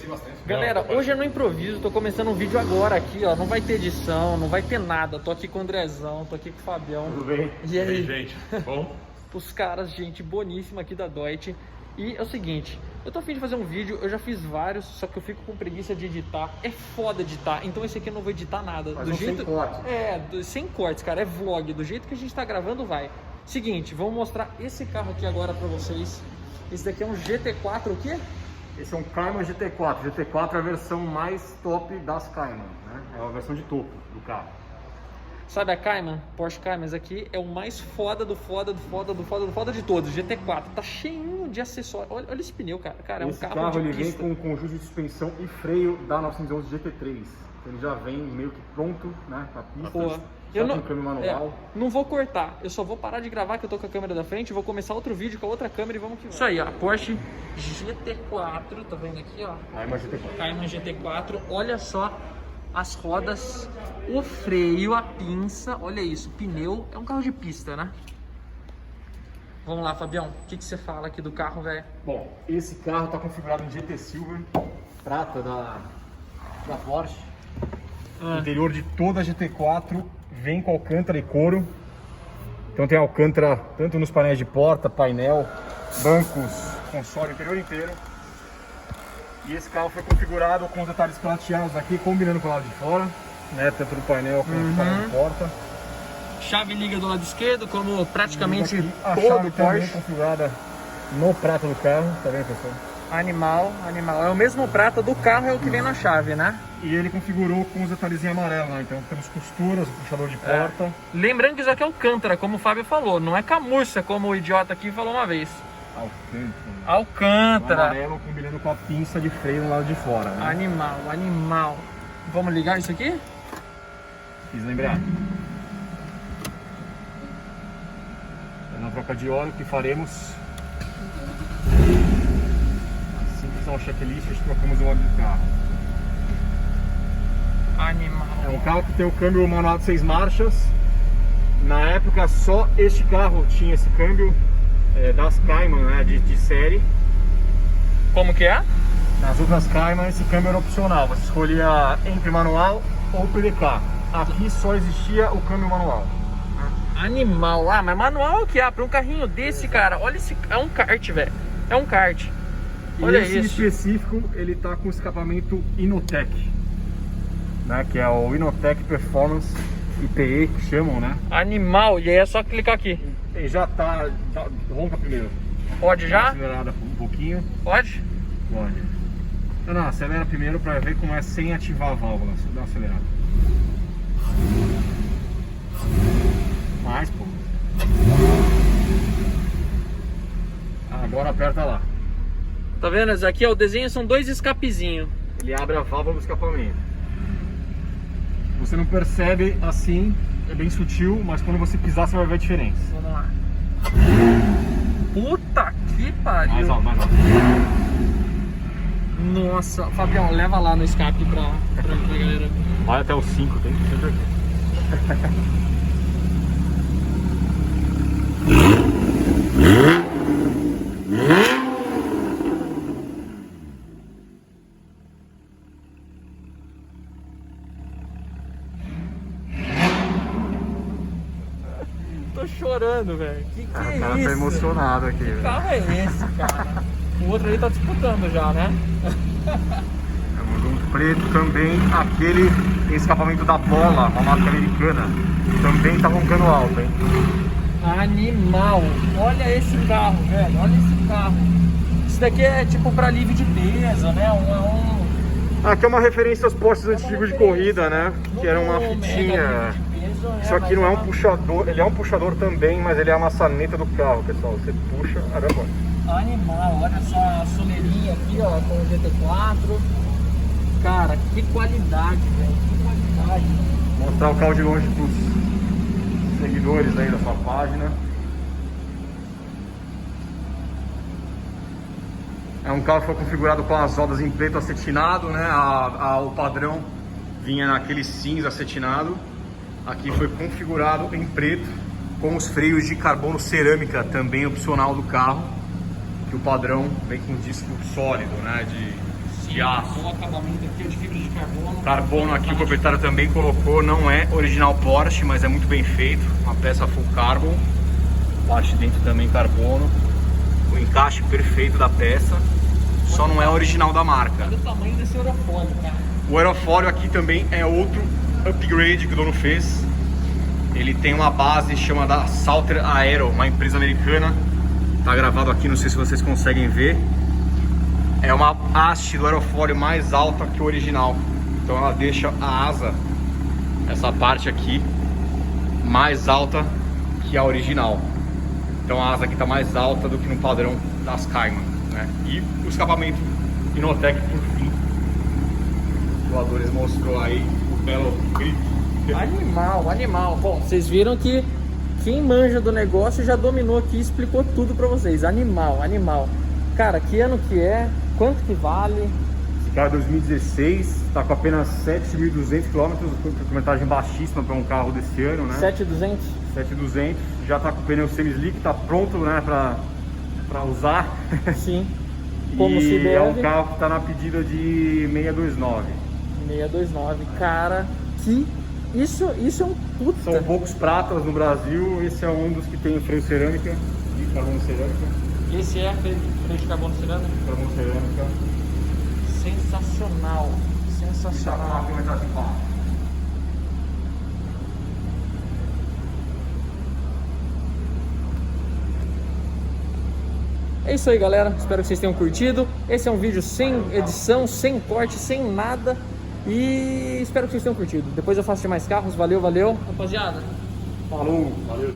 gostei bastante. Galera, hoje é no improviso, tô começando um vídeo agora aqui, ó. Não vai ter edição, não vai ter nada. Tô aqui com o Andrezão, tô aqui com o Fabião. Tudo bem? E aí, gente? Bom? Os caras, gente boníssima aqui da Deutsche. E é o seguinte, eu tô a fim de fazer um vídeo, eu já fiz vários, só que eu fico com preguiça de editar. É foda editar, então esse aqui eu não vou editar nada. Mas sem cortes. Sem cortes, cara, é vlog. Do jeito que a gente tá gravando, vai. Seguinte, vamos mostrar esse carro aqui agora pra vocês. Esse daqui é um GT4, o quê? Esse é um Cayman GT4. GT4 é a versão mais top das Cayman, né? É a versão de topo do carro. Sabe a Cayman? Porsche Cayman, esse aqui é o mais foda do foda de todos. GT4, tá cheinho de acessórios. Olha esse pneu, cara. Cara, é um carro de ele pista. vem com um conjunto de suspensão e freio da 911 GT3. Ele já vem meio que pronto, né, pra pista. Pô, eu não, com câmbio manual. Não vou cortar, eu só vou parar de gravar que eu tô com a câmera da frente, vou começar outro vídeo com a outra câmera e vamos que vamos. Isso aí, ó, Porsche GT4, tá vendo aqui, ó? Cayman GT4. Cayman GT4, olha só as rodas, o freio, a pinça, olha isso, pneu, é um carro de pista, né? Vamos lá, Fabião, o que você fala aqui do carro, velho? Bom, esse carro tá configurado em GT Silver, prata da Porsche. O interior de toda a GT4 vem com alcântara e couro. Então tem alcântara tanto nos painéis de porta, painel, bancos, console, o interior inteiro. E esse carro foi configurado com os detalhes prateados aqui, combinando com o lado de fora, né? Tanto do painel como do painel de porta. Chave liga do lado esquerdo, como praticamente a todo chave também Porsche. configurada no prato do carro, tá vendo, pessoal? Animal. É o mesmo prata do carro, é o que vem na chave, né? E ele configurou com os detalhes em amarelo, né? Então temos costuras, o puxador de porta. Lembrando que isso aqui é Alcântara, como o Fábio falou, não é camurça, como o idiota aqui falou uma vez. O Alcântara. amarelo combinando com a pinça de freio no lado de fora, né? Animal. Vamos ligar isso aqui? Fiz lembrar. Na troca de óleo que faremos. Assim que são o checklist, trocamos o óleo do carro. Animal. É um carro que tem o câmbio manual de 6 marchas. Na época só este carro tinha esse câmbio das Cayman, né, de série. Como que é? Nas outras Cayman esse câmbio era opcional, você escolhia entre manual ou PDK. Aqui só existia o câmbio manual. Animal. Mas manual é o que há? Para um carrinho desse, cara, olha esse... É um kart, velho. É um kart. Olha esse isso. específico, ele tá com escapamento Inotec, né, que é o Inotec Performance IPE, que chamam, né? Animal. E aí é só clicar aqui. Ele já tá... Ronca primeiro. Pode já? Acelerada um pouquinho. Pode? Pode. Não, acelera primeiro pra ver como é sem ativar a válvula. Dá uma acelerada. Mais, pô. Agora aperta lá. Tá vendo? Esse aqui, ó, o desenho são dois escapezinhos. Ele abre a válvula do escapamento. Você não percebe assim, é bem sutil, mas quando você pisar você vai ver a diferença. Vamos lá. Puta que pariu. Mais alto, mais alto. Nossa, Fabião, leva lá no escape pra galera. Vai até o 5, tem que sempre aqui. Tô chorando, velho. Que O é cara isso? tá emocionado aqui. Que carro é esse, cara? O outro ali tá disputando já, né? Temos um preto também, aquele escapamento da Pola, uma marca americana. Também tá roncando alto, hein? Animal. Olha esse carro, velho. Olha esse carro. Isso daqui é tipo pra alívio de peso, né? Aqui é uma referência aos postes antigos de corrida, né? Que era uma fitinha. Isso aqui não é um puxador, ele é um puxador também, mas ele é a maçaneta do carro, pessoal. Você puxa, agora pode. Animal, olha só a soleirinha aqui, ó, com o GT4. Cara, que qualidade, velho. Que qualidade. Vou mostrar o carro de longe pros seguidores aí da sua página. É um carro que foi configurado com as rodas em preto acetinado, né? O padrão vinha naquele cinza acetinado. Aqui foi configurado em preto, com os freios de carbono cerâmica, também opcional do carro. Que o padrão vem com disco sólido, né? De de aço. O acabamento aqui é de fibra de carbono. Carbono aqui o proprietário também colocou, não é original Porsche, mas é muito bem feito. Uma peça full carbon, parte dentro também carbono. O encaixe perfeito da peça, só não é original da marca. Olha o tamanho desse aerofólio, cara. O aerofólio aqui também é outro upgrade que o dono fez. Ele tem uma base chamada Salter Aero, uma empresa americana. Tá gravado aqui, não sei se vocês conseguem ver. É uma haste do aerofólio mais alta que o original. Então ela deixa a asa, essa parte aqui, mais alta que a original. Então a asa aqui está mais alta do que no padrão das Cayman, né? E o escapamento Inotec por fim. O voadores mostrou aí o belo grip. Animal, animal. Bom, vocês viram que quem manja do negócio já dominou aqui e explicou tudo pra vocês. Animal, animal. Cara, que ano que é? Quanto que vale? Esse carro é 2016, está com apenas 7.200 km, quilometragem baixíssima para um carro desse ano, né? 7.200? 7.200, já está com o pneu semi-slick, está pronto, né, para usar. Sim, como e se deve. É um carro que está na pedida de 629. 629, cara, que isso é um puta. São poucos pratas no Brasil, esse é um dos que tem freio cerâmica, de carbono cerâmica. Esse é freio de carbono cerâmica? Carbono cerâmica. Sensacional, sensacional. É isso aí, galera, espero que vocês tenham curtido. Esse é um vídeo sem edição, sem corte, sem nada. E espero que vocês tenham curtido. Depois eu faço de mais carros. Valeu, valeu. Rapaziada, Falou, valeu.